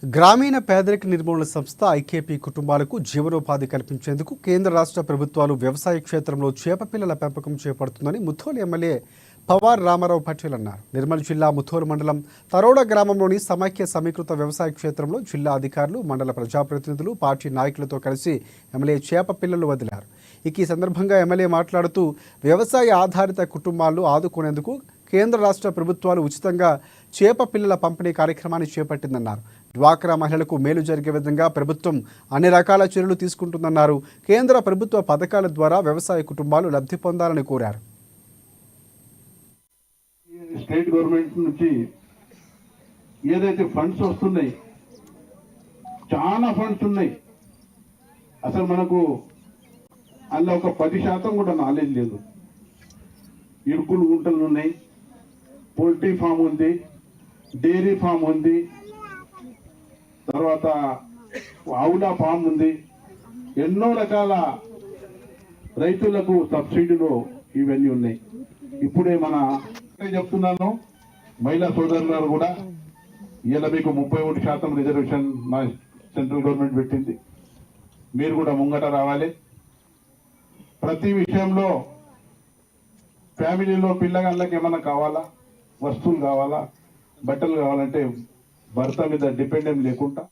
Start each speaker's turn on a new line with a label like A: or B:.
A: గ్రామీణ పేదరిక నిర్మూలన సంస్థ ఐకేపీ కుటుంబాలకు జీవనోపాధి కల్పించేందుకు కేంద్ర రాష్ట్ర ప్రభుత్వాలు వ్యవసాయ క్షేత్రంలో చేపపిల్లల పెంపకం చేపడుతుందని ముథోల్ ఎమ్మెల్యే పవార్ రామారావు పటేల్ అన్నారు. నిర్మల్ జిల్లా ముథోల్ మండలం తరోడ గ్రామంలోని సమైక్య సమీకృత వ్యవసాయ క్షేత్రంలో జిల్లా అధికారులు, మండల ప్రజాప్రతినిధులు, పార్టీ నాయకులతో కలిసి ఎమ్మెల్యే చేపపిల్లలు వదిలారు. ఈ సందర్భంగా ఎమ్మెల్యే మాట్లాడుతూ వ్యవసాయ ఆధారిత కుటుంబాలను ఆదుకునేందుకు కేంద్ర రాష్ట్ర ప్రభుత్వాలు ఉచితంగా చేపపిల్లల పంపిణీ కార్యక్రమాన్ని చేపట్టిందన్నారు. డ్వాక్రా మహిళలకు మేలు జరిగే విధంగా ప్రభుత్వం అన్ని రకాల చర్యలు తీసుకుంటుందన్నారు. కేంద్ర ప్రభుత్వ పథకాల ద్వారా వ్యవసాయ కుటుంబాలు లబ్ధి పొందాలని కోరారు.
B: స్టేట్ గవర్నమెంట్ నుంచి ఏదైతే ఫండ్స్ వస్తున్నాయి, చాలా ఫండ్స్ ఉన్నాయి. అసలు మనకు అందులో ఒక 10% కూడా నాలెడ్జ్ లేదు. ఇరుకులు గుంటలు ఉన్నాయి, పోల్ట్రీ ఫామ్ ఉంది, డైరీ ఫామ్ ఉంది, తర్వాత ఆవుల ఫామ్ ఉంది. ఎన్నో రకాల రైతులకు సబ్సిడీలు ఇవన్నీ ఉన్నాయి. ఇప్పుడే చెప్తున్నాను, మహిళా సోదరులు కూడా ఇలా మీకు 31% రిజర్వేషన్ మా సెంట్రల్ గవర్నమెంట్ పెట్టింది. మీరు కూడా ముంగట రావాలి. ప్రతి విషయంలో ఫ్యామిలీలో పిల్లగాళ్ళకి ఏమైనా కావాలా, వస్తువులు కావాలా, బట్టలు కావాలంటే భర్త మీద డిపెండెంట్ లేకుండా